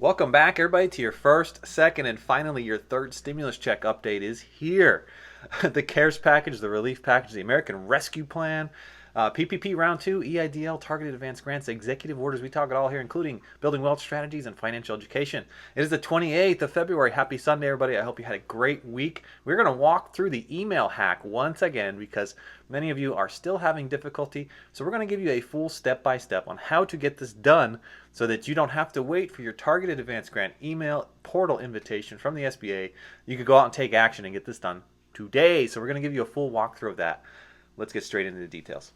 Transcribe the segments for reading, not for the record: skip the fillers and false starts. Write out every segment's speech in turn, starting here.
Welcome back, everybody, to your first, second, and finally your third stimulus check update is here. The CARES package, the relief package, the American Rescue Plan, PPP Round 2, EIDL, Targeted Advanced Grants, Executive Orders. We talk it all here, including building wealth strategies and financial education. It is the 28th of February. Happy Sunday, everybody. I hope you had a great week. We're going to walk through the email hack once again because many of you are still having difficulty. So we're going to give you a full step-by-step on how to get this done so that you don't have to wait for your Targeted Advanced Grant email portal invitation from the SBA. You could go out and take action and get this done today. So we're going to give you a full walkthrough of that. Let's get straight into the details.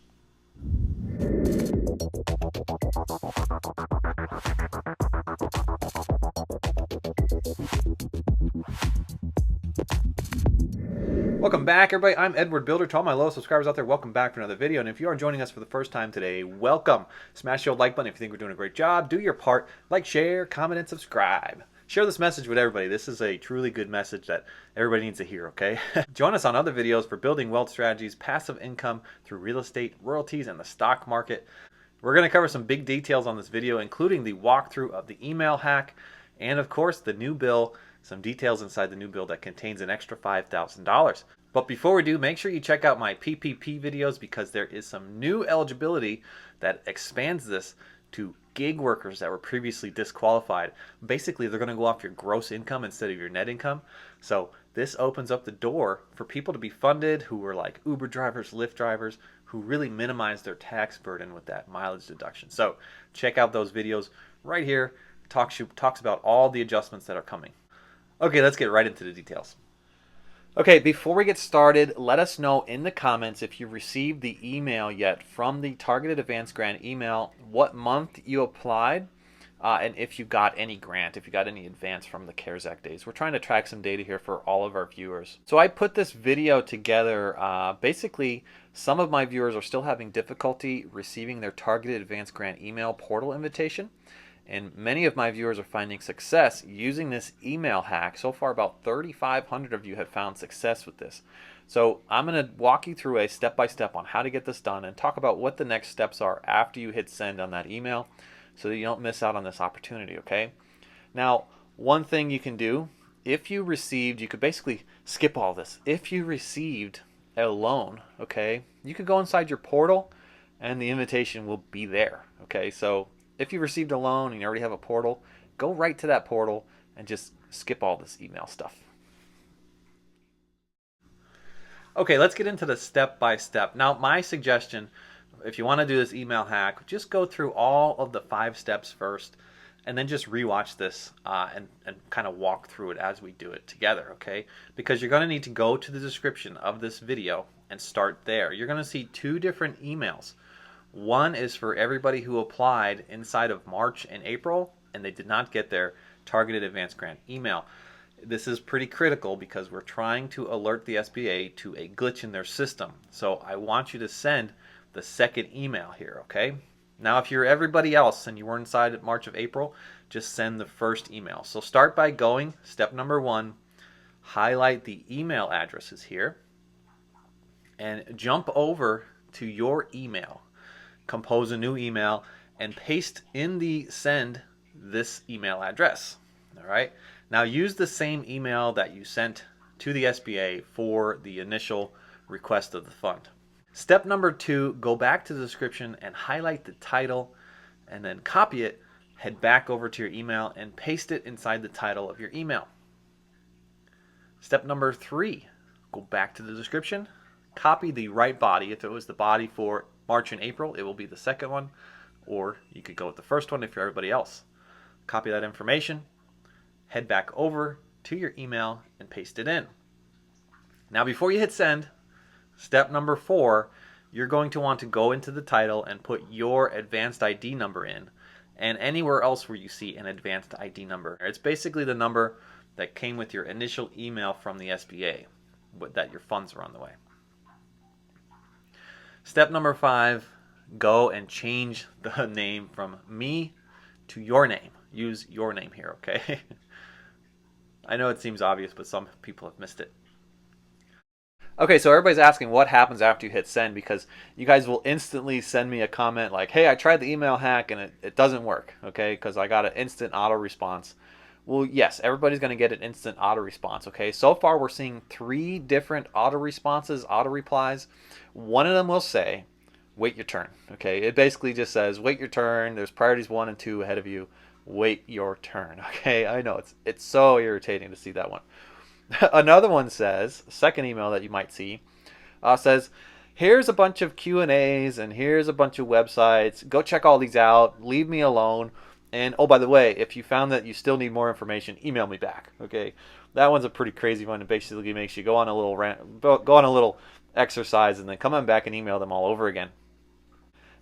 Welcome back, everybody. I'm Edward Bilder. To all my loyal subscribers out there, welcome back to another video. And if you are joining us for the first time today, welcome. Smash the old like button if you think we're doing a great job. Do your part. Like, share, comment, and subscribe. Share this message with everybody. This is a truly good message that everybody needs to hear, okay? Join us on other videos for building wealth strategies, passive income through real estate, royalties, and the stock market. We're going to cover some big details on this video, including the walkthrough of the email hack, and of course, the new bill, some details inside the new bill that contains an extra $5,000. But before we do, make sure you check out my PPP videos because there is some new eligibility that expands this to gig workers that were previously disqualified. Basically, they're going to go off your gross income instead of your net income. So this opens up the door for people to be funded who were like Uber drivers, Lyft drivers, who really minimize their tax burden with that mileage deduction. So check out those videos right here. Talks about all the adjustments that are coming. Okay, let's get right into the details. Okay, before we get started, let us know in the comments if you received the email yet from the Targeted Advanced Grant email, what month you applied, and if you got any grant, if you got any advance from the CARES Act days. We're trying to track some data here for all of our viewers. So I put this video together. Basically, some of my viewers are still having difficulty receiving their Targeted Advanced Grant email portal invitation. And many of my viewers are finding success using this email hack. So far, about 3,500 of you have found success with this. So I'm going to walk you through a step-by-step on how to get this done and talk about what the next steps are after you hit send on that email so that you don't miss out on this opportunity, okay? Now, one thing you can do, if you received, you could basically skip all this. If you received a loan, okay, you could go inside your portal and the invitation will be there, okay? So if you received a loan and you already have a portal, go right to that portal and just skip all this email stuff. Okay, let's get into the step-by-step. Now, my suggestion, if you want to do this email hack, just go through all of the 5 steps first and then just rewatch this and kind of walk through it as we do it together, okay? Because you're going to need to go to the description of this video and start there. You're going to see 2 different emails. One is for everybody who applied inside of March and April and they did not get their Targeted Advanced Grant email. This is pretty critical because we're trying to alert the SBA to a glitch in their system. So I want you to send the second email here, okay? Now if you're everybody else and you were inside at March of April, just send the first email. So start by going, step number 1, highlight the email addresses here and jump over to your email. Compose a new email and paste in the send this email address. All right. Now use the same email that you sent to the SBA for the initial request of the fund. Step number 2, go back to the description and highlight the title and then copy it, head back over to your email and paste it inside the title of your email. Step number 3, go back to the description, copy the right body. If it was the body for March and April, it will be the second one, or you could go with the first one if you're everybody else. Copy that information, head back over to your email and paste it in. Now before you hit send, step number 4, you're going to want to go into the title and put your advanced ID number in and anywhere else where you see an advanced ID number. It's basically the number that came with your initial email from the SBA, that your funds are on the way. Step number 5, go and change the name from me to your name. Use your name here, okay? I know it seems obvious, but some people have missed it. Okay, so everybody's asking what happens after you hit send, because you guys will instantly send me a comment like, hey, I tried the email hack and it doesn't work, okay, because I got an instant auto response. Well, yes, everybody's going to get an instant auto response, okay? So far, we're seeing 3 different auto responses, auto replies. One of them will say, wait your turn, okay? It basically just says, wait your turn. There's priorities 1 and 2 ahead of you. Wait your turn, okay? I know it's so irritating to see that one. Another one says, second email that you might see, says, here's a bunch of Q&As and here's a bunch of websites. Go check all these out. Leave me alone. And oh, by the way, if you found that you still need more information, email me back. Okay, that one's a pretty crazy one. It basically makes you go on a little go on a little exercise, and then come on back and email them all over again.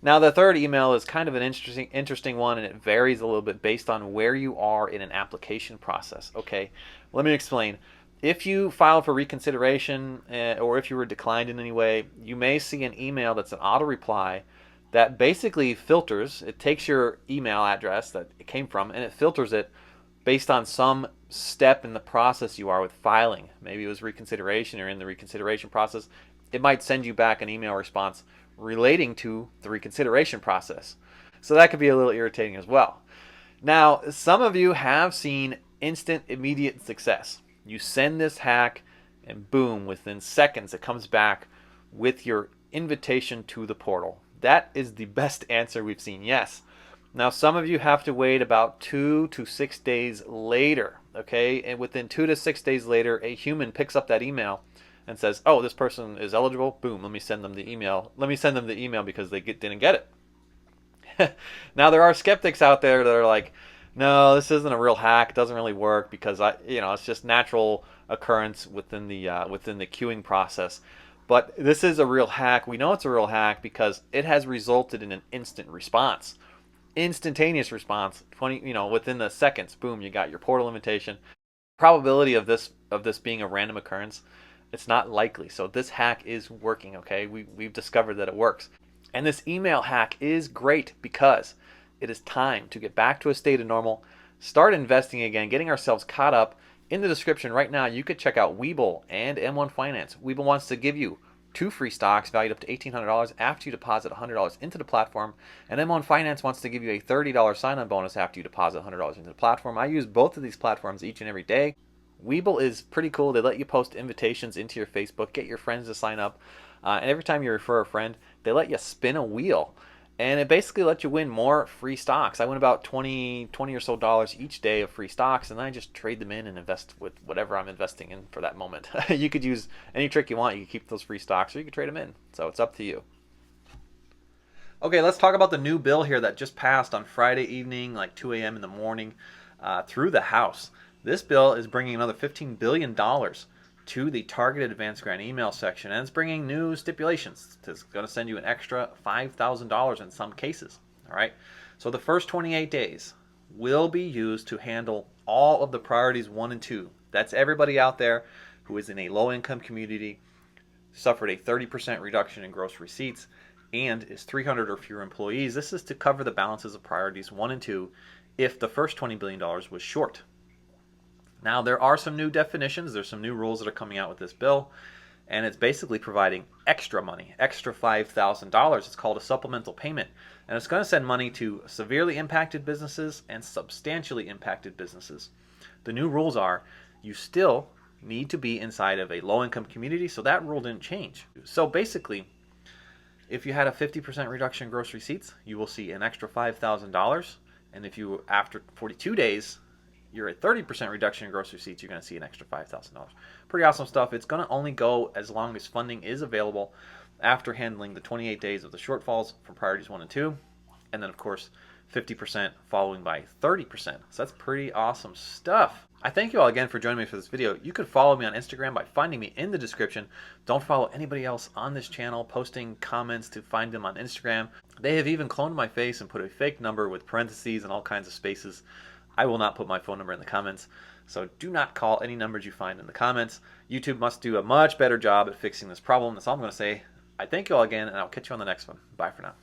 Now, the third email is kind of an interesting one, and it varies a little bit based on where you are in an application process. Okay, let me explain. If you filed for reconsideration or if you were declined in any way, you may see an email that's an auto reply that basically filters. It takes your email address that it came from and it filters it based on some step in the process you are with filing. Maybe it was reconsideration or in the reconsideration process. It might send you back an email response relating to the reconsideration process. So that could be a little irritating as well. Now, some of you have seen instant, immediate success. You send this hack and boom, within seconds it comes back with your invitation to the portal. That is the best answer we've seen, yes. Now, some of you have to wait about 2 to 6 days later, okay? And within 2 to 6 days later, a human picks up that email and says, oh, this person is eligible. Boom, let me send them the email. Let me send them the email because they didn't get it. Now, there are skeptics out there that are like, no, this isn't a real hack. It doesn't really work because it's just natural occurrence within the queuing process. But this is a real hack. We know it's a real hack because it has resulted in an instant response, instantaneous response. Within the seconds, boom, you got your portal invitation. Probability of this being a random occurrence, it's not likely. So this hack is working. Okay, we've discovered that it works, and this email hack is great because it is time to get back to a state of normal, start investing again, getting ourselves caught up. In the description right now, you could check out Webull and M1 Finance. Webull wants to give you 2 free stocks valued up to $1,800 after you deposit $100 into the platform. And M1 Finance wants to give you a $30 sign-on bonus after you deposit $100 into the platform. I use both of these platforms each and every day. Webull is pretty cool. They let you post invitations into your Facebook, get your friends to sign up. And every time you refer a friend, they let you spin a wheel. And it basically lets you win more free stocks. I win about $20 or so each day of free stocks, and then I just trade them in and invest with whatever I'm investing in for that moment. You could use any trick you want. You can keep those free stocks, or you can trade them in. So it's up to you. Okay, let's talk about the new bill here that just passed on Friday evening, like 2 a.m. in the morning, through the House. This bill is bringing another $15 billion to the targeted advance grant email section, and it's bringing new stipulations. It's going to send you an extra $5,000 in some cases. All right, so the first 28 days will be used to handle all of the priorities 1 and 2. That's everybody out there who is in a low-income community, suffered a 30% reduction in gross receipts, and is 300 or fewer employees. This is to cover the balances of priorities 1 and 2 if the first $20 billion was short. Now, there are some new definitions. There's some new rules that are coming out with this bill, and it's basically providing extra money, extra $5,000. It's called a supplemental payment, and it's going to send money to severely impacted businesses and substantially impacted businesses. The new rules are you still need to be inside of a low-income community, so that rule didn't change. So basically, if you had a 50% reduction in gross receipts, you will see an extra $5,000, and if you, after 42 days, you're at 30% reduction in gross receipts, you're going to see an extra $5,000. Pretty awesome stuff. It's going to only go as long as funding is available after handling the 28 days of the shortfalls from priorities 1 and 2, and then, of course, 50% following by 30%. So that's pretty awesome stuff. I thank you all again for joining me for this video. You can follow me on Instagram by finding me in the description. Don't follow anybody else on this channel posting comments to find them on Instagram. They have even cloned my face and put a fake number with parentheses and all kinds of spaces. I will not put my phone number in the comments, so do not call any numbers you find in the comments. YouTube must do a much better job at fixing this problem. That's all I'm going to say. I thank you all again, and I'll catch you on the next one. Bye for now.